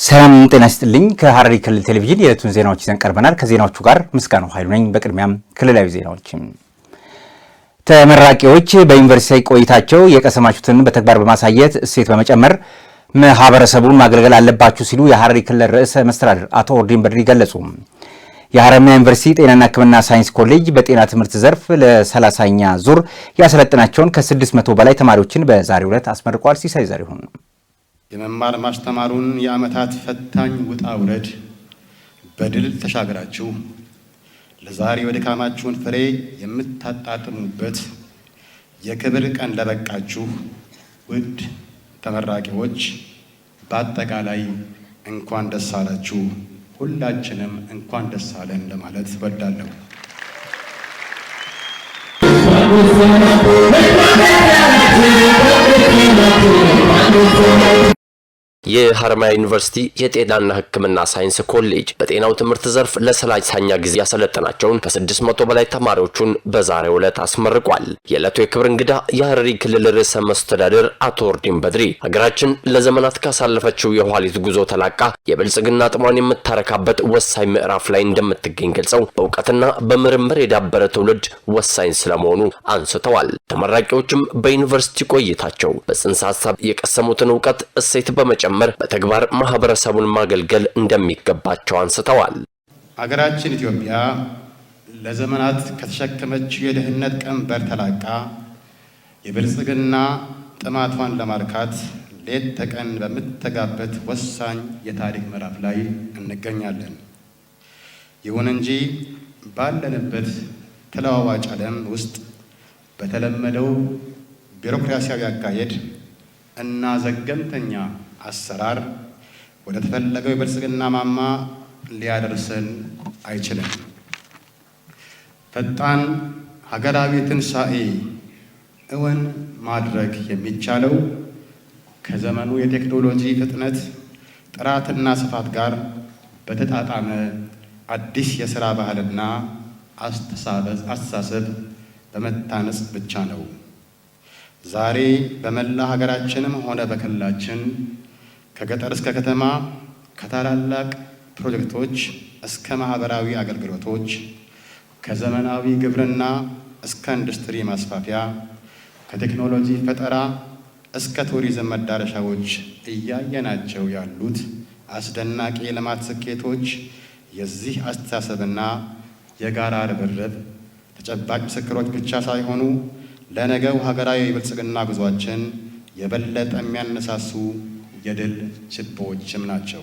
ሰላም ጤና ይስጥልኝ። ከሐረሪ ክልል ቴሌቪዥን የዕለቱን ዜናዎች ይዘን ቀርበናል። ከዜናዎቹ ጋር ምስጋናው ኃይሉ ነኝ። በቅድሚያም ክልላዊ ዜናዎች። ተመራቂዎች በዩኒቨርሲቲ ቆይታቸው የቀሰማችሁትን በተግባር በማሳየት እሴት በመጨመር ማህበረሰቡን ማገልገል አለባችሁ ሲሉ የሐረሪ ክልል ርዕሰ መስተዳድር አቶ ኦርዲን በድሪ ገለጹ። የሐረማያ ዩኒቨርሲቲ ጤናና ሕክምና ሳይንስ ኮሌጅ በጤና ትምህርት ዘርፍ ለ30ኛ ዙር ያሰለጠናቸውን ከ600 በላይ ተማሪዎችን በዛሬው ዕለት አስመርቋል። ሲሳይ ዘሪሁን የመማር ማስተማሩን የዓመታት ፈታኝ ውጣ ውረድ በድል ተሻግራችሁ ለዛሬ ወድካማችሁን ፍሬ የምታጣጥሙበት የክብር ቀን ለበቃችሁ ውድ ተመራቂዎች በአጠቃላይ እንኳን ደስ አላችሁ። ሁላችንም እንኳን ደስ አለን ለማለት እወዳለሁ። የሐረማያ ዩኒቨርሲቲ የጤናና ሕክምና ሳይንስ ኮሌጅ በጤናው ትምህርት ዘርፍ ለ30ኛ ጊዜ ያሰለጠናቸውን ከ600 በላይ ተማሪዎቹን በዛሬው ዕለት አስመርቋል። የዕለቱ የክብር እንግዳ የሐረሪ ክልል ርዕሰ መስተዳድር አቶ ኦርዲን በድሪ ሀገራችን ለዘመናት ካሳለፈችው የኋሊት ጉዞ ተላቃ የብልጽግና ጥሟን የምታረካበት ወሳኝ ምዕራፍ ላይ እንደምትገኝ ገልጸው በእውቀትና በምርምር የዳበረ ትውልድ ወሳኝ ስለመሆኑ አንስተዋል። ተመራቂዎችም በዩኒቨርሲቲ ቆይታቸው በጽንሰ ሐሳብ የቀሰሙትን እውቀት እሴት በመጨመር በተግባር ማህበረሰቡን ማገልገል እንደሚገባቸው አንስተዋል። ሀገራችን ኢትዮጵያ ለዘመናት ከተሸከመችው የድህነት ቀንበር ተላቃ የብልጽግና ጥማቷን ለማርካት ሌት ተቀን በምትተጋበት ወሳኝ የታሪክ ምዕራፍ ላይ እንገኛለን። ይሁን እንጂ ባለንበት ተለዋዋጭ ዓለም ውስጥ በተለመደው ቢሮክራሲያዊ አካሄድ እና ዘገምተኛ አሰራር ወደ ተፈለገው የብልጽግና ማማ ሊያደርሰን አይችልም። ፈጣን ሀገራዊ ትንሣኤ እውን ማድረግ የሚቻለው ከዘመኑ የቴክኖሎጂ ፍጥነት ጥራትና ስፋት ጋር በተጣጣመ አዲስ የሥራ ባህልና አስተሳሰብ በመታነጽ ብቻ ነው። ዛሬ በመላ ሀገራችንም ሆነ በክልላችን ከገጠር እስከ ከተማ ከታላላቅ ፕሮጀክቶች እስከ ማህበራዊ አገልግሎቶች ከዘመናዊ ግብርና እስከ ኢንዱስትሪ ማስፋፊያ ከቴክኖሎጂ ፈጠራ እስከ ቱሪዝም መዳረሻዎች እያየናቸው ያሉት አስደናቂ የልማት ስኬቶች የዚህ አስተሳሰብና የጋራ ርብርብ ተጨባጭ ምስክሮች ብቻ ሳይሆኑ ለነገው ሀገራዊ የብልጽግና ጉዟችን የበለጠ የሚያነሳሱ የድል ችቦችም ናቸው።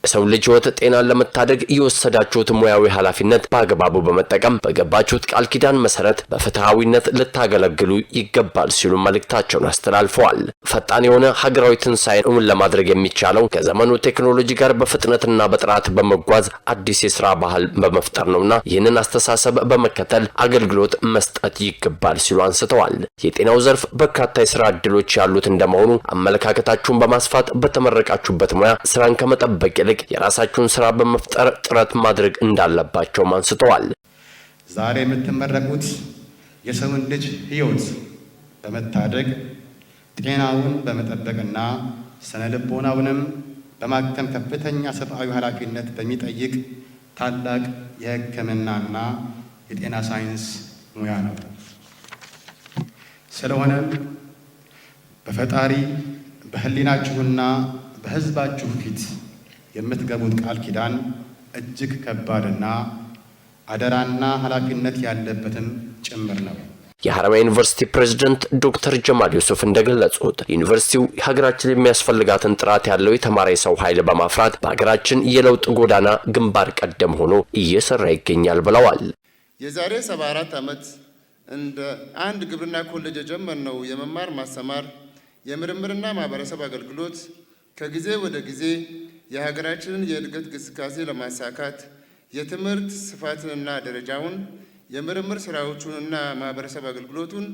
የሰው ልጅ ሕይወት ጤናን ለመታደግ የወሰዳችሁት ሙያዊ ኃላፊነት በአግባቡ በመጠቀም በገባችሁት ቃል ኪዳን መሰረት በፍትሃዊነት ልታገለግሉ ይገባል ሲሉ መልእክታቸውን አስተላልፈዋል። ፈጣን የሆነ ሀገራዊ ትንሣኤን እውን ለማድረግ የሚቻለው ከዘመኑ ቴክኖሎጂ ጋር በፍጥነትና በጥራት በመጓዝ አዲስ የሥራ ባህል በመፍጠር ነውና ይህንን አስተሳሰብ በመከተል አገልግሎት መስጠት ይገባል ሲሉ አንስተዋል። የጤናው ዘርፍ በርካታ የሥራ ዕድሎች ያሉት እንደመሆኑ አመለካከታችሁን በማስፋት በተመረቃችሁበት ሙያ ስራን ከመጠበቅ ይልቅ የራሳችሁን ስራ በመፍጠር ጥረት ማድረግ እንዳለባቸው አንስተዋል። ዛሬ የምትመረቁት የሰውን ልጅ ሕይወት በመታደግ ጤናውን በመጠበቅና ስነ ልቦናውንም በማከም ከፍተኛ ሰብአዊ ኃላፊነት በሚጠይቅ ታላቅ የሕክምናና የጤና ሳይንስ ሙያ ነው። ስለሆነም በፈጣሪ በህሊናችሁና በሕዝባችሁ ፊት የምትገቡት ቃል ኪዳን እጅግ ከባድና አደራና ኃላፊነት ያለበትም ጭምር ነው። የሐረማያ ዩኒቨርሲቲ ፕሬዝዳንት ዶክተር ጀማል ዩሱፍ እንደገለጹት ዩኒቨርሲቲው ሀገራችን የሚያስፈልጋትን ጥራት ያለው የተማረ ሰው ኃይል በማፍራት በሀገራችን የለውጥ ጎዳና ግንባር ቀደም ሆኖ እየሰራ ይገኛል ብለዋል። የዛሬ 74 ዓመት እንደ አንድ ግብርና ኮሌጅ የጀመርነው የመማር ማስተማር የምርምርና ማህበረሰብ አገልግሎት ከጊዜ ወደ ጊዜ የሀገራችንን የእድገት ግስጋሴ ለማሳካት የትምህርት ስፋትንና ደረጃውን የምርምር ስራዎቹንና ማህበረሰብ አገልግሎቱን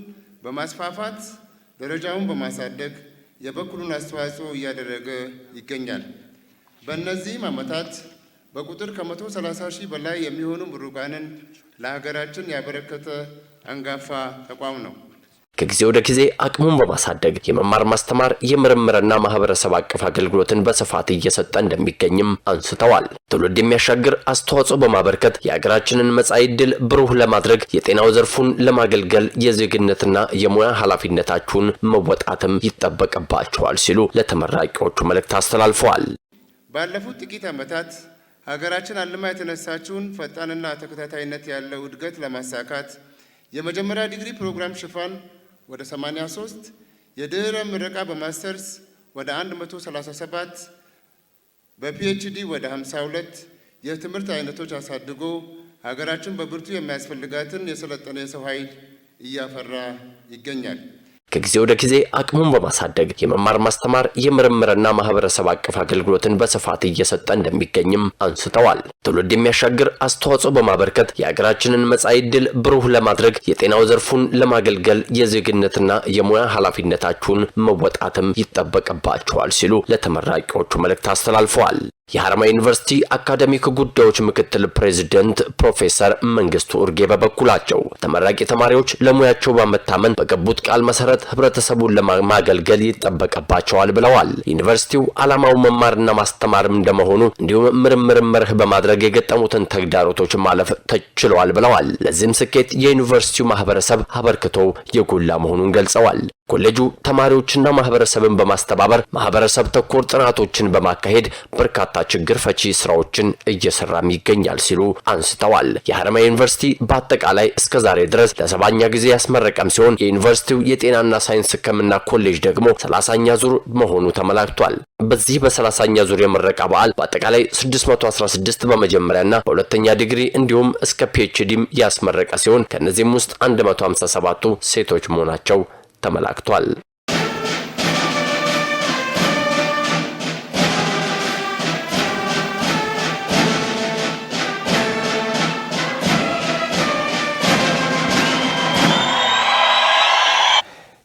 በማስፋፋት ደረጃውን በማሳደግ የበኩሉን አስተዋጽኦ እያደረገ ይገኛል። በእነዚህም ዓመታት በቁጥር ከ130 ሺህ በላይ የሚሆኑ ምሩቃንን ለሀገራችን ያበረከተ አንጋፋ ተቋም ነው። ከጊዜ ወደ ጊዜ አቅሙን በማሳደግ የመማር ማስተማር የምርምርና ማህበረሰብ አቀፍ አገልግሎትን በስፋት እየሰጠ እንደሚገኝም አንስተዋል። ትውልድ የሚያሻግር አስተዋጽኦ በማበርከት የሀገራችንን መጻኢ ዕድል ብሩህ ለማድረግ የጤናው ዘርፉን ለማገልገል የዜግነትና የሙያ ኃላፊነታችሁን መወጣትም ይጠበቅባቸዋል ሲሉ ለተመራቂዎቹ መልእክት አስተላልፈዋል። ባለፉት ጥቂት ዓመታት ሀገራችን አልማ የተነሳችውን ፈጣንና ተከታታይነት ያለው እድገት ለማሳካት የመጀመሪያ ዲግሪ ፕሮግራም ሽፋን ወደ 83፣ የድህረ ምረቃ በማስተርስ ወደ 137፣ በፒኤችዲ ወደ 52 የትምህርት አይነቶች አሳድጎ ሀገራችን በብርቱ የሚያስፈልጋትን የሰለጠነ የሰው ኃይል እያፈራ ይገኛል። ከጊዜ ወደ ጊዜ አቅሙን በማሳደግ የመማር ማስተማር የምርምርና ማህበረሰብ አቀፍ አገልግሎትን በስፋት እየሰጠ እንደሚገኝም አንስተዋል። ትውልድ የሚያሻግር አስተዋጽኦ በማበርከት የሀገራችንን መጻኢ ዕድል ብሩህ ለማድረግ የጤናው ዘርፉን ለማገልገል የዜግነትና የሙያ ኃላፊነታችሁን መወጣትም ይጠበቅባቸዋል ሲሉ ለተመራቂዎቹ መልእክት አስተላልፈዋል። የሐረማያ ዩኒቨርሲቲ አካዳሚክ ጉዳዮች ምክትል ፕሬዝዳንት ፕሮፌሰር መንግስቱ ኡርጌ በበኩላቸው ተመራቂ ተማሪዎች ለሙያቸው በመታመን በገቡት ቃል መሰረት ህብረተሰቡን ለማገልገል ይጠበቅባቸዋል ብለዋል። ዩኒቨርሲቲው ዓላማው መማርና ማስተማር እንደመሆኑ እንዲሁም ምርምርን መርህ በማድረግ የገጠሙትን ተግዳሮቶች ማለፍ ተችሏል ብለዋል። ለዚህም ስኬት የዩኒቨርሲቲው ማህበረሰብ አበርክቶ የጎላ መሆኑን ገልጸዋል። ኮሌጁ ተማሪዎችና ማህበረሰብን በማስተባበር ማህበረሰብ ተኮር ጥናቶችን በማካሄድ በርካታ ችግር ፈቺ ስራዎችን እየሰራም ይገኛል ሲሉ አንስተዋል። የሐረማያ ዩኒቨርሲቲ በአጠቃላይ እስከዛሬ ድረስ ለ7ኛ ጊዜ ያስመረቀም ሲሆን የዩኒቨርሲቲው የጤናና ሳይንስ ሕክምና ኮሌጅ ደግሞ 30ኛ ዙር መሆኑ ተመላክቷል። በዚህ በ30ኛ ዙር የምረቃ በዓል በአጠቃላይ 616 በመጀመሪያና በሁለተኛ ዲግሪ እንዲሁም እስከ ፒኤችዲም ያስመረቀ ሲሆን ከነዚህም ውስጥ 157ቱ ሴቶች መሆናቸው ተመላክቷል።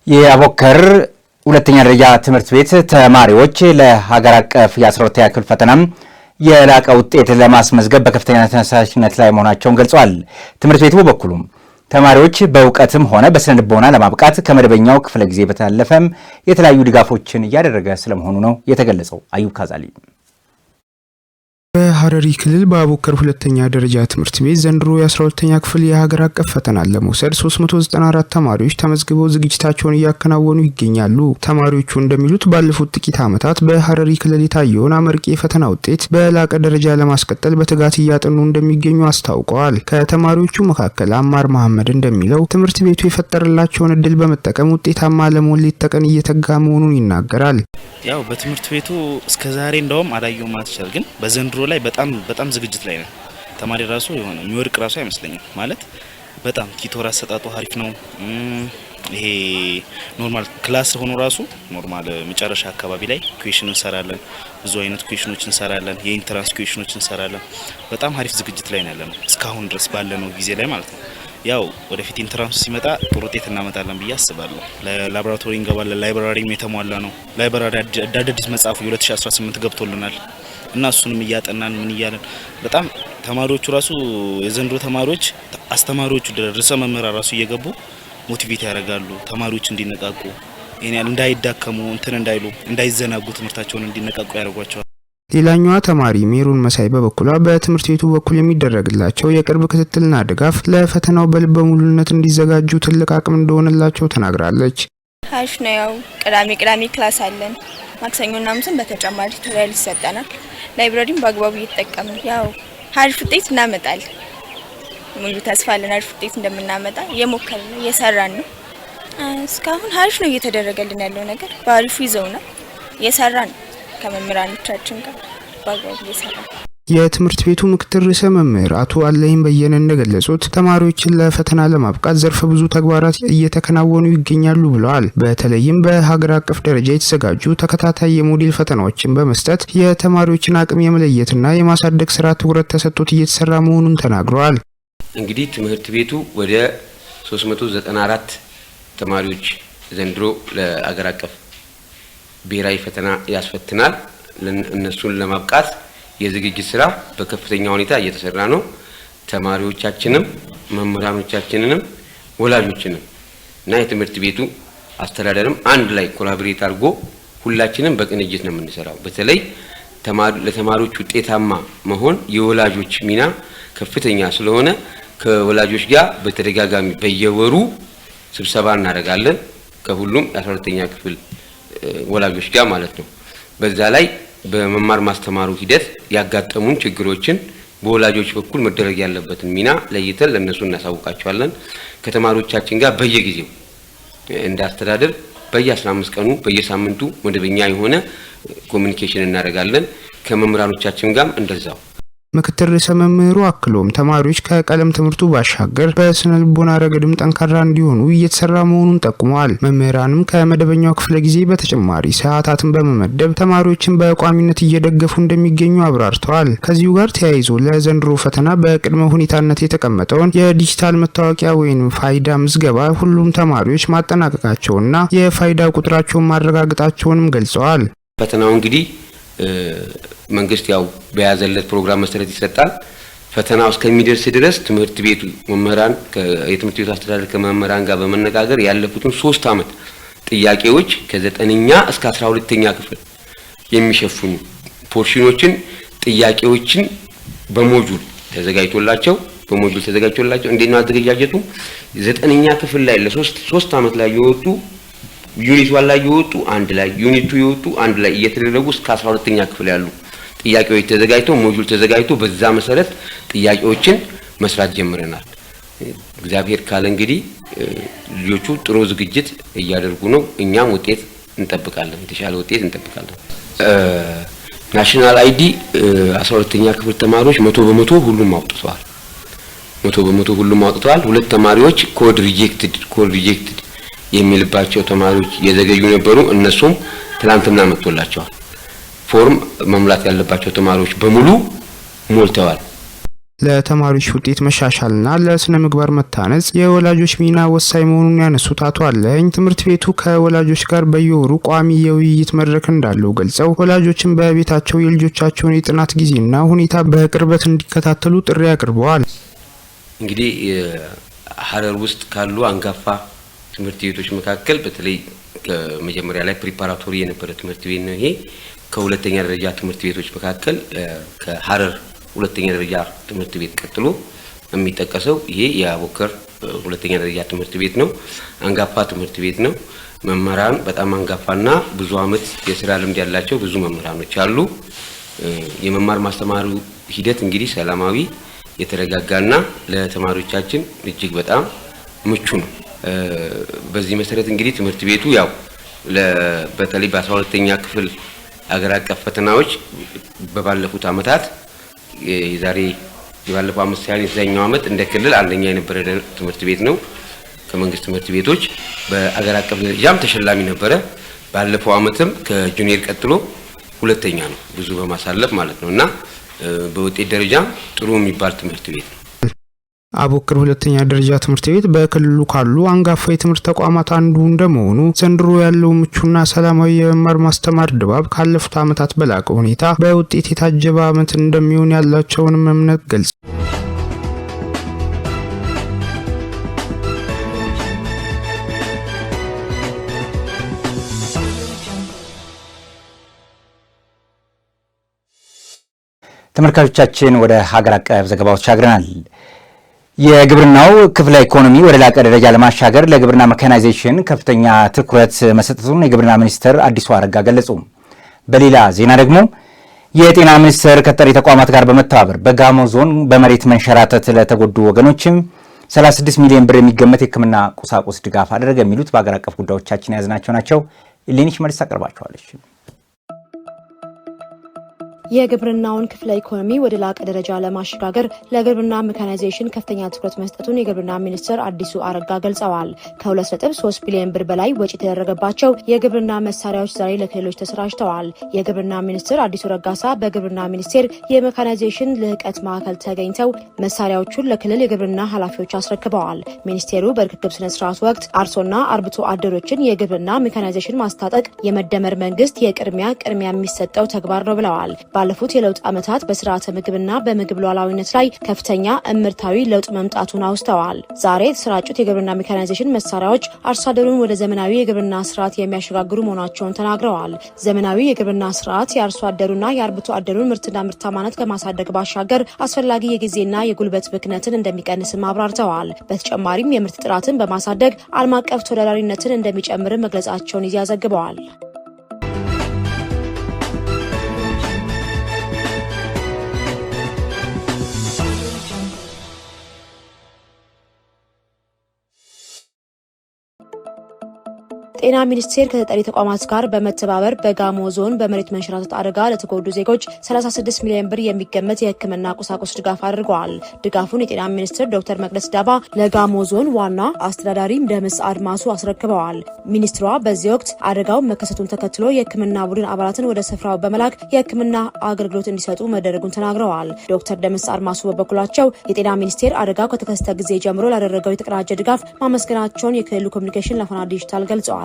የአቦከር ሁለተኛ ደረጃ ትምህርት ቤት ተማሪዎች ለሀገር አቀፍ የ12ኛ ክፍል ፈተናም የላቀ ውጤት ለማስመዝገብ በከፍተኛ ተነሳሽነት ላይ መሆናቸውን ገልጸዋል። ትምህርት ቤቱ በበኩሉም ተማሪዎች በእውቀትም ሆነ በስነ ልቦና ለማብቃት ከመደበኛው ክፍለ ጊዜ በተላለፈም የተለያዩ ድጋፎችን እያደረገ ስለመሆኑ ነው የተገለጸው። አዩብ ካዛሊ በሐረሪ ክልል በአቦከር ሁለተኛ ደረጃ ትምህርት ቤት ዘንድሮ የ12ኛ ክፍል የሀገር አቀፍ ፈተናን ለመውሰድ 394 ተማሪዎች ተመዝግበው ዝግጅታቸውን እያከናወኑ ይገኛሉ። ተማሪዎቹ እንደሚሉት ባለፉት ጥቂት ዓመታት በሐረሪ ክልል የታየውን አመርቂ የፈተና ውጤት በላቀ ደረጃ ለማስቀጠል በትጋት እያጠኑ እንደሚገኙ አስታውቀዋል። ከተማሪዎቹ መካከል አማር መሐመድ እንደሚለው ትምህርት ቤቱ የፈጠረላቸውን እድል በመጠቀም ውጤታማ ለመሆን ሌት ተቀን እየተጋ መሆኑን ይናገራል። ያው በትምህርት ቤቱ እስከዛሬ እንደውም አላየው ማለት ይችላል፣ ግን በዘንድሮ ላይ በጣም ዝግጅት ላይ ነው። ተማሪ ራሱ የሆነ የሚወድቅ ራሱ አይመስለኝም። ማለት በጣም ቲቶር አሰጣጡ አሪፍ ነው። ይሄ ኖርማል ክላስ ሆኖ ራሱ ኖርማል መጨረሻ አካባቢ ላይ ኩዌሽን እንሰራለን። ብዙ አይነት ኩዌሽኖች እንሰራለን። የኢንትራንስ ኩዌሽኖች እንሰራለን። በጣም አሪፍ ዝግጅት ላይ ነው ያለነው እስካሁን ድረስ ባለነው ጊዜ ላይ ማለት ነው። ያው ወደፊት ኢንትራንስ ሲመጣ ጥሩ ውጤት እናመጣለን ብዬ አስባለሁ። ለላቦራቶሪ እንገባለን። ላይብራሪም የተሟላ ነው። ላይብራሪ አዳዲስ መጽሐፉ የ2018 ገብቶልናል እና እሱንም እያጠናን ምን እያለን በጣም ተማሪዎቹ ራሱ የዘንድሮ ተማሪዎች አስተማሪዎቹ ርዕሰ መምህራን ራሱ እየገቡ ሞቲቬት ያደርጋሉ። ተማሪዎች እንዲነቃቁ እንዳይዳከሙ እንዳይሉ እንዳይዘናጉ ትምህርታቸውን እንዲነቃቁ ያደርጓቸዋል። ሌላኛዋ ተማሪ ሜሩን መሳይ በበኩሏ በትምህርት ቤቱ በኩል የሚደረግላቸው የቅርብ ክትትልና ድጋፍ ለፈተናው በልበ ሙሉነት እንዲዘጋጁ ትልቅ አቅም እንደሆነላቸው ተናግራለች። ሀሽ ነው። ያው ቅዳሜ ክላስ አለን። ማክሰኞና ሐሙስን በተጨማሪ ቱቶሪያል ይሰጠናል። ላይብራሪም በአግባቡ እየተጠቀምን ያው አሪፍ ውጤት እናመጣለን። ሙሉ ተስፋ አለን አሪፍ ውጤት እንደምናመጣ እየሞከርን ነው፣ እየሰራን ነው። እስካሁን አሪፍ ነው እየተደረገልን ያለው ነገር በአሪፉ ይዘውና እየሰራን ከመምህራኖቻችን ጋር በአግባቡ እየሰራን። የትምህርት ቤቱ ምክትል ርዕሰ መምህር አቶ አለይን በየነ እንደገለጹት ተማሪዎችን ለፈተና ለማብቃት ዘርፈ ብዙ ተግባራት እየተከናወኑ ይገኛሉ ብለዋል። በተለይም በሀገር አቀፍ ደረጃ የተዘጋጁ ተከታታይ የሞዴል ፈተናዎችን በመስጠት የተማሪዎችን አቅም የመለየትና የማሳደግ ስራ ትኩረት ተሰጥቶት እየተሰራ መሆኑን ተናግረዋል። እንግዲህ ትምህርት ቤቱ ወደ 394 ተማሪዎች ዘንድሮ ለሀገር አቀፍ ብሔራዊ ፈተና ያስፈትናል። እነሱን ለማብቃት የዝግጅት ስራ በከፍተኛ ሁኔታ እየተሰራ ነው። ተማሪዎቻችንም መምህራኖቻችንንም ወላጆችንም እና የትምህርት ቤቱ አስተዳደርም አንድ ላይ ኮላቦሬት አድርጎ ሁላችንም በቅንጅት ነው የምንሰራው። በተለይ ለተማሪዎች ውጤታማ መሆን የወላጆች ሚና ከፍተኛ ስለሆነ ከወላጆች ጋር በተደጋጋሚ በየወሩ ስብሰባ እናደርጋለን ከሁሉም የ12ኛ ክፍል ወላጆች ጋር ማለት ነው። በዛ ላይ በመማር ማስተማሩ ሂደት ያጋጠሙን ችግሮችን በወላጆች በኩል መደረግ ያለበትን ሚና ለይተን ለነሱ እናሳውቃቸዋለን። ከተማሪዎቻችን ጋር በየጊዜው እንዳስተዳደር በየ15 ቀኑ በየሳምንቱ መደበኛ የሆነ ኮሙኒኬሽን እናደርጋለን። ከመምህራኖቻችን ጋርም እንደዛው። ምክትል ርዕሰ መምህሩ አክሎም ተማሪዎች ከቀለም ትምህርቱ ባሻገር በስነ ልቦና ረገድም ጠንካራ እንዲሆኑ እየተሰራ መሆኑን ጠቁመዋል። መምህራንም ከመደበኛው ክፍለ ጊዜ በተጨማሪ ሰዓታትን በመመደብ ተማሪዎችን በቋሚነት እየደገፉ እንደሚገኙ አብራርተዋል። ከዚሁ ጋር ተያይዞ ለዘንድሮ ፈተና በቅድመ ሁኔታነት የተቀመጠውን የዲጂታል መታወቂያ ወይም ፋይዳ ምዝገባ ሁሉም ተማሪዎች ማጠናቀቃቸውና የፋይዳ ቁጥራቸውን ማረጋገጣቸውንም ገልጸዋል። ፈተናው እንግዲህ መንግስት ያው በያዘለት ፕሮግራም መሰረት ይሰጣል። ፈተናው እስከሚደርስ ድረስ ትምህርት ቤቱ መምህራን የትምህርት ቤቱ አስተዳደር ከመምህራን ጋር በመነጋገር ያለፉትን 3 አመት ጥያቄዎች ከ9ኛ እስከ 12ኛ ክፍል የሚሸፍኑ ፖርሽኖችን ጥያቄዎችን በሞጁል ተዘጋጅቶላቸው እንዴት ነው አዘገጃጀቱ 9ኛ ክፍል ላይ ለ3 አመት ላይ የወጡ ዩኒት ላይ የወጡ አንድ ላይ ዩኒቱ የወጡ አንድ ላይ እየተደረጉ እስከ 12ኛ ክፍል ያሉ ጥያቄዎች ተዘጋጅተው ሞጁል ተዘጋጅቶ በዛ መሰረት ጥያቄዎችን መስራት ጀምረናል። እግዚአብሔር ካለ እንግዲህ ልጆቹ ጥሩ ዝግጅት እያደረጉ ነው። እኛም ውጤት እንጠብቃለን፣ የተሻለ ውጤት እንጠብቃለን። ናሽናል አይዲ 12ኛ ክፍል ተማሪዎች 100% ሁሉም አውጥተዋል። 100% ሁሉም አውጥተዋል። 2 ተማሪዎች ኮድ ሪጀክትድ የሚልባቸው ተማሪዎች የዘገዩ ነበሩ። እነሱም ትላንትና መጥቶላቸዋል። ፎርም መሙላት ያለባቸው ተማሪዎች በሙሉ ሞልተዋል። ለተማሪዎች ውጤት መሻሻልና ለስነ ምግባር መታነጽ የወላጆች ሚና ወሳኝ መሆኑን ያነሱት አቶ አለኝ ትምህርት ቤቱ ከወላጆች ጋር በየወሩ ቋሚ የውይይት መድረክ እንዳለው ገልጸው ወላጆችን በቤታቸው የልጆቻቸውን የጥናት ጊዜና ሁኔታ በቅርበት እንዲከታተሉ ጥሪ አቅርበዋል። እንግዲህ ሀረር ውስጥ ካሉ አንጋፋ ትምህርት ቤቶች መካከል በተለይ ከመጀመሪያ ላይ ፕሪፓራቶሪ የነበረ ትምህርት ቤት ነው። ይሄ ከሁለተኛ ደረጃ ትምህርት ቤቶች መካከል ከሀረር ሁለተኛ ደረጃ ትምህርት ቤት ቀጥሎ የሚጠቀሰው ይሄ የአቦከር ሁለተኛ ደረጃ ትምህርት ቤት ነው። አንጋፋ ትምህርት ቤት ነው። መምህራን በጣም አንጋፋና ብዙ አመት የስራ ልምድ ያላቸው ብዙ መምህራኖች አሉ። የመማር ማስተማሩ ሂደት እንግዲህ ሰላማዊ የተረጋጋና ለተማሪዎቻችን እጅግ በጣም ምቹ ነው። በዚህ መሰረት እንግዲህ ትምህርት ቤቱ ያው በተለይ በ12ኛ ክፍል አገር አቀፍ ፈተናዎች በባለፉት አመታት የባለፈው አመት ሳይሆን የዛኛው አመት እንደ ክልል አንደኛ የነበረ ትምህርት ቤት ነው። ከመንግስት ትምህርት ቤቶች በአገር አቀፍ ደረጃም ተሸላሚ ነበረ። ባለፈው አመትም ከጁኒየር ቀጥሎ ሁለተኛ ነው፣ ብዙ በማሳለፍ ማለት ነውና በውጤት ደረጃም ጥሩ የሚባል ትምህርት ቤት ነው። አቦከር ሁለተኛ ደረጃ ትምህርት ቤት በክልሉ ካሉ አንጋፋ የትምህርት ተቋማት አንዱ እንደመሆኑ ዘንድሮ ያለው ምቹና ሰላማዊ የመማር ማስተማር ድባብ ካለፉት አመታት በላቀ ሁኔታ በውጤት የታጀበ አመት እንደሚሆን ያላቸውንም እምነት ገልጸዋል። ተመልካቾቻችን ወደ ሀገር አቀፍ ዘገባዎች አግረናል። የግብርናው ክፍለ ኢኮኖሚ ወደ ላቀ ደረጃ ለማሻገር ለግብርና ሜካናይዜሽን ከፍተኛ ትኩረት መሰጠቱን የግብርና ሚኒስትር አዲሱ አረጋ ገለጹ። በሌላ ዜና ደግሞ የጤና ሚኒስቴር ከተጠሪ ተቋማት ጋር በመተባበር በጋሞ ዞን በመሬት መንሸራተት ለተጎዱ ወገኖችም 36 ሚሊዮን ብር የሚገመት የሕክምና ቁሳቁስ ድጋፍ አደረገ። የሚሉት በአገር አቀፍ ጉዳዮቻችን የያዝናቸው ናቸው። ኢሌኒሽ መልስ አቀርባቸዋለች። የግብርናውን ክፍለ ኢኮኖሚ ወደ ላቀ ደረጃ ለማሸጋገር ለግብርና ሜካናይዜሽን ከፍተኛ ትኩረት መስጠቱን የግብርና ሚኒስትር አዲሱ አረጋ ገልጸዋል። ከ2.3 ቢሊዮን ብር በላይ ወጪ የተደረገባቸው የግብርና መሳሪያዎች ዛሬ ለክልሎች ተሰራጭተዋል። የግብርና ሚኒስትር አዲሱ ረጋሳ በግብርና ሚኒስቴር የሜካናይዜሽን ልህቀት ማዕከል ተገኝተው መሳሪያዎቹን ለክልል የግብርና ኃላፊዎች አስረክበዋል። ሚኒስቴሩ በርክክብ ስነ ስርዓት ወቅት አርሶና አርብቶ አደሮችን የግብርና ሜካናይዜሽን ማስታጠቅ የመደመር መንግስት የቅድሚያ የሚሰጠው ተግባር ነው ብለዋል። ባለፉት የለውጥ ዓመታት በስርዓተ ምግብና በምግብ ሉዓላዊነት ላይ ከፍተኛ እምርታዊ ለውጥ መምጣቱን አውስተዋል። ዛሬ የተሰራጩት የግብርና ሜካናይዜሽን መሳሪያዎች አርሶ አደሩን ወደ ዘመናዊ የግብርና ስርዓት የሚያሸጋግሩ መሆናቸውን ተናግረዋል። ዘመናዊ የግብርና ስርዓት የአርሶ አደሩና የአርብቶ አደሩን ምርትና ምርታማነት ከማሳደግ ባሻገር አስፈላጊ የጊዜና የጉልበት ብክነትን እንደሚቀንስም አብራርተዋል። በተጨማሪም የምርት ጥራትን በማሳደግ ዓለም አቀፍ ተወዳዳሪነትን እንደሚጨምር መግለጻቸውን ይዘግበዋል። ጤና ሚኒስቴር ከተጠሪ ተቋማት ጋር በመተባበር በጋሞ ዞን በመሬት መንሸራተት አደጋ ለተጎዱ ዜጎች 36 ሚሊዮን ብር የሚገመት የሕክምና ቁሳቁስ ድጋፍ አድርገዋል። ድጋፉን የጤና ሚኒስትር ዶክተር መቅደስ ዳባ ለጋሞ ዞን ዋና አስተዳዳሪ ደምስ አድማሱ አስረክበዋል። ሚኒስትሯ በዚህ ወቅት አደጋው መከሰቱን ተከትሎ የሕክምና ቡድን አባላትን ወደ ስፍራው በመላክ የሕክምና አገልግሎት እንዲሰጡ መደረጉን ተናግረዋል። ዶክተር ደምስ አድማሱ በበኩላቸው የጤና ሚኒስቴር አደጋው ከተከሰተ ጊዜ ጀምሮ ላደረገው የተቀናጀ ድጋፍ ማመስገናቸውን የክልሉ ኮሚኒኬሽን ለፋና ዲጂታል ገልጸዋል።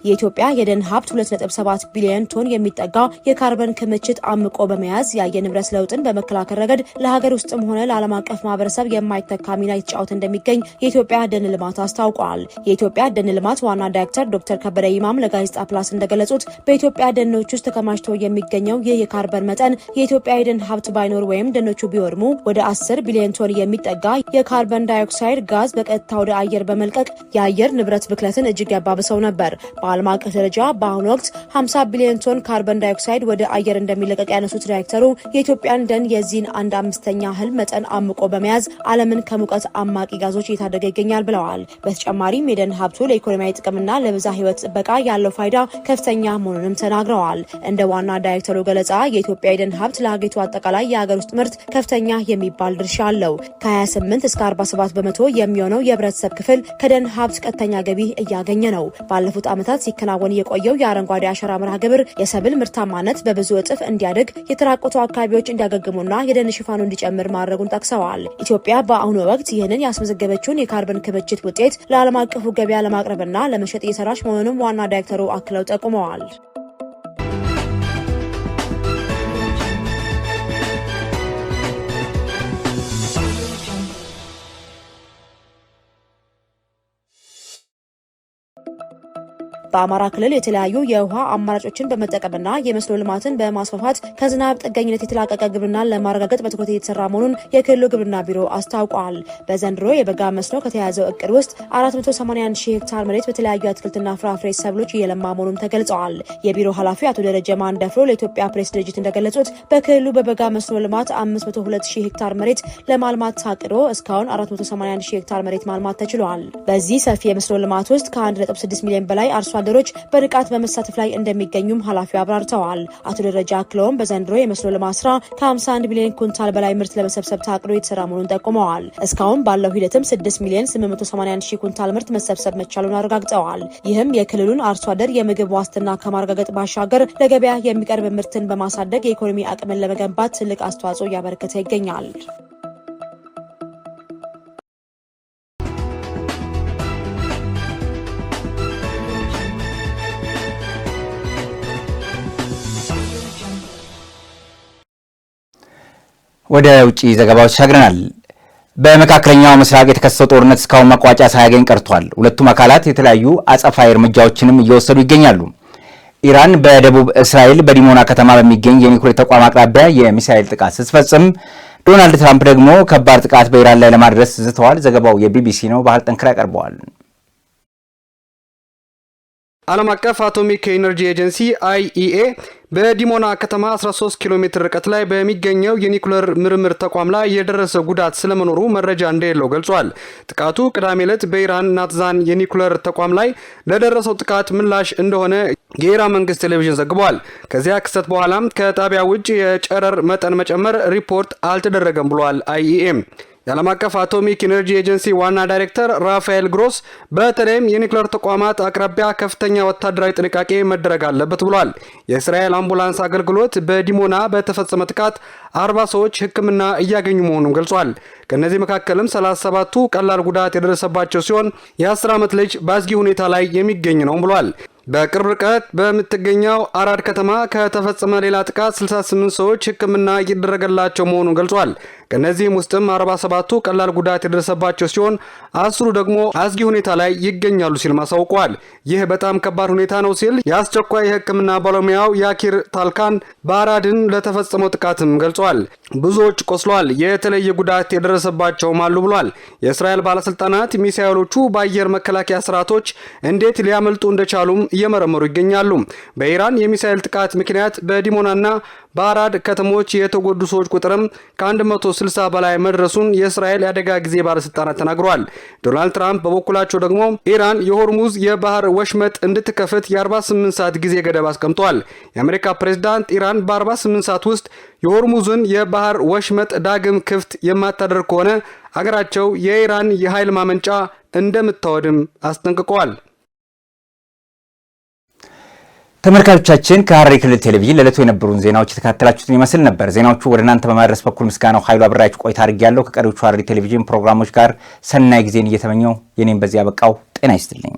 የኢትዮጵያ የደን ሀብት 2.7 ቢሊዮን ቶን የሚጠጋ የካርበን ክምችት አምቆ በመያዝ የአየር ንብረት ለውጥን በመከላከል ረገድ ለሀገር ውስጥም ሆነ ለዓለም አቀፍ ማህበረሰብ የማይተካ ሚና የተጫወተ እንደሚገኝ የኢትዮጵያ ደን ልማት አስታውቋል። የኢትዮጵያ ደን ልማት ዋና ዳይሬክተር ዶክተር ከበደ ይማም ለጋዜጣ ፕላስ እንደገለጹት በኢትዮጵያ ደኖች ውስጥ ተከማችቶ የሚገኘው ይህ የካርበን መጠን የኢትዮጵያ የደን ሀብት ባይኖር ወይም ደኖቹ ቢወድሙ ወደ 10 ቢሊዮን ቶን የሚጠጋ የካርበን ዳይኦክሳይድ ጋዝ በቀጥታ ወደ አየር በመልቀቅ የአየር ንብረት ብክለትን እጅግ ያባብሰው ነበር። በዓለም አቀፍ ደረጃ በአሁኑ ወቅት 50 ቢሊዮን ቶን ካርበን ዳይኦክሳይድ ወደ አየር እንደሚለቀቅ ያነሱት ዳይሬክተሩ የኢትዮጵያን ደን የዚህን 1/5 ያህል መጠን አምቆ በመያዝ ዓለምን ከሙቀት አማቂ ጋዞች እየታደገ ይገኛል ብለዋል። በተጨማሪም የደን ሀብቱ ለኢኮኖሚያዊ ጥቅምና ለብዝሃ ሕይወት ጥበቃ ያለው ፋይዳ ከፍተኛ መሆኑንም ተናግረዋል። እንደ ዋና ዳይሬክተሩ ገለጻ የኢትዮጵያ የደን ሀብት ለሀገሪቱ አጠቃላይ የሀገር ውስጥ ምርት ከፍተኛ የሚባል ድርሻ አለው። ከ28 እስከ 47 በመቶ የሚሆነው የህብረተሰብ ክፍል ከደን ሀብት ቀጥተኛ ገቢ እያገኘ ነው። ባለፉት ዓመታት ሲከናወን የቆየው የአረንጓዴ አሻራ መርሃ ግብር የሰብል ምርታማነት በብዙ እጥፍ እንዲያድግ፣ የተራቆቱ አካባቢዎች እንዲያገግሙና የደን ሽፋኑ እንዲጨምር ማድረጉን ጠቅሰዋል። ኢትዮጵያ በአሁኑ ወቅት ይህንን ያስመዘገበችውን የካርበን ክምችት ውጤት ለዓለም አቀፉ ገበያ ለማቅረብና ለመሸጥ እየሰራች መሆኑንም ዋና ዳይሬክተሩ አክለው ጠቁመዋል። በአማራ ክልል የተለያዩ የውሃ አማራጮችን በመጠቀምና የመስኖ ልማትን በማስፋፋት ከዝናብ ጥገኝነት የተላቀቀ ግብርናን ለማረጋገጥ በትኩረት እየተሰራ መሆኑን የክልሉ ግብርና ቢሮ አስታውቋል። በዘንድሮ የበጋ መስኖ ከተያዘው እቅድ ውስጥ 481 ሺህ ሄክታር መሬት በተለያዩ አትክልትና ፍራፍሬ ሰብሎች እየለማ መሆኑን ተገልጸዋል። የቢሮ ኃላፊ አቶ ደረጀ ማንደፍሮ ለኢትዮጵያ ፕሬስ ድርጅት እንደገለጹት በክልሉ በበጋ መስኖ ልማት 502 ሺህ ሄክታር መሬት ለማልማት ታቅዶ እስካሁን 481 ሺህ ሄክታር መሬት ማልማት ተችሏል። በዚህ ሰፊ የመስኖ ልማት ውስጥ ከ1.6 ሚሊዮን በላይ አርሶ አደሮች በንቃት በመሳተፍ ላይ እንደሚገኙም ኃላፊው አብራርተዋል። አቶ ደረጃ አክለውም በዘንድሮ የመስኖ ልማት ስራ ከ51 ሚሊዮን ኩንታል በላይ ምርት ለመሰብሰብ ታቅዶ የተሰራ መሆኑን ጠቁመዋል። እስካሁን ባለው ሂደትም 6 ሚሊዮን 881 ሺህ ኩንታል ምርት መሰብሰብ መቻሉን አረጋግጠዋል። ይህም የክልሉን አርሶ አደር የምግብ ዋስትና ከማረጋገጥ ባሻገር ለገበያ የሚቀርብ ምርትን በማሳደግ የኢኮኖሚ አቅምን ለመገንባት ትልቅ አስተዋጽኦ እያበረከተ ይገኛል። ወደ ውጪ ዘገባዎች ተሻግረናል። በመካከለኛው ምስራቅ የተከሰተው ጦርነት እስካሁን መቋጫ ሳያገኝ ቀርቷል። ሁለቱም አካላት የተለያዩ አጸፋዊ እርምጃዎችንም እየወሰዱ ይገኛሉ። ኢራን በደቡብ እስራኤል በዲሞና ከተማ በሚገኝ የኒውክሌር ተቋም አቅራቢያ የሚሳኤል ጥቃት ስትፈጽም፣ ዶናልድ ትራምፕ ደግሞ ከባድ ጥቃት በኢራን ላይ ለማድረስ ዝተዋል። ዘገባው የቢቢሲ ነው። ባህል ጠንክራ ያቀርበዋል። ዓለም አቀፍ አቶሚክ ኤነርጂ ኤጀንሲ IEA በዲሞና ከተማ 13 ኪሎ ሜትር ርቀት ላይ በሚገኘው የኒውክሌር ምርምር ተቋም ላይ የደረሰ ጉዳት ስለመኖሩ መረጃ እንደሌለው ገልጿል። ጥቃቱ ቅዳሜ ዕለት በኢራን ናታንዝ የኒውክሌር ተቋም ላይ ለደረሰው ጥቃት ምላሽ እንደሆነ የኢራን መንግስት ቴሌቪዥን ዘግቧል። ከዚያ ክስተት በኋላም ከጣቢያ ውጭ የጨረር መጠን መጨመር ሪፖርት አልተደረገም ብሏል IEA። የዓለም አቀፍ አቶሚክ ኢነርጂ ኤጀንሲ ዋና ዳይሬክተር ራፋኤል ግሮስ በተለይም የኒውክሌር ተቋማት አቅራቢያ ከፍተኛ ወታደራዊ ጥንቃቄ መደረግ አለበት ብሏል። የእስራኤል አምቡላንስ አገልግሎት በዲሞና በተፈጸመ ጥቃት 40 ሰዎች ሕክምና እያገኙ መሆኑን ገልጿል። ከነዚህ መካከልም 37ቱ ቀላል ጉዳት የደረሰባቸው ሲሆን የ10 ዓመት ልጅ በአስጊ ሁኔታ ላይ የሚገኝ ነው ብሏል። በቅርብ ርቀት በምትገኘው አራድ ከተማ ከተፈጸመ ሌላ ጥቃት 68 ሰዎች ሕክምና እየተደረገላቸው መሆኑን ገልጿል። ከነዚህም ውስጥም 47ቱ ቀላል ጉዳት የደረሰባቸው ሲሆን 10ሩ ደግሞ አስጊ ሁኔታ ላይ ይገኛሉ ሲል ማሳውቋል። ይህ በጣም ከባድ ሁኔታ ነው ሲል የአስቸኳይ ሕክምና ባለሙያው ያኪር ታልካን በአራድን ለተፈጸመው ጥቃትም ገልጿል። ብዙዎች ቆስሏል፣ የተለየ ጉዳት የደረሰባቸውም አሉ ብሏል። የእስራኤል ባለስልጣናት ሚሳኤሎቹ በአየር መከላከያ ስርዓቶች እንዴት ሊያመልጡ እንደቻሉም እየመረመሩ ይገኛሉ። በኢራን የሚሳኤል ጥቃት ምክንያት በዲሞናና በአራድ ከተሞች የተጎዱ ሰዎች ቁጥርም ከ160 በላይ መድረሱን የእስራኤል የአደጋ ጊዜ ባለስልጣናት ተናግረዋል። ዶናልድ ትራምፕ በበኩላቸው ደግሞ ኢራን የሆርሙዝ የባህር ወሽመጥ እንድትከፍት የ48 ሰዓት ጊዜ ገደብ አስቀምጠዋል። የአሜሪካ ፕሬዝዳንት ኢራን በ48 ሰዓት ውስጥ የሆርሙዝን የባህር ወሽመጥ ዳግም ክፍት የማታደርግ ከሆነ አገራቸው የኢራን የኃይል ማመንጫ እንደምታወድም አስጠንቅቀዋል። ተመልካቾቻችን ከሐረሪ ክልል ቴሌቪዥን ለዕለቱ የነበሩን ዜናዎች የተከታተላችሁትን ይመስል ነበር። ዜናዎቹ ወደ እናንተ በማድረስ በኩል ምስጋናው ኃይሉ አብራችሁ ቆይታ አድርጌያለሁ። ከቀሪዎቹ ሐረሪ ቴሌቪዥን ፕሮግራሞች ጋር ሰናይ ጊዜን እየተመኘው የኔም በዚያ በቃው። ጤና ይስጥልኝ።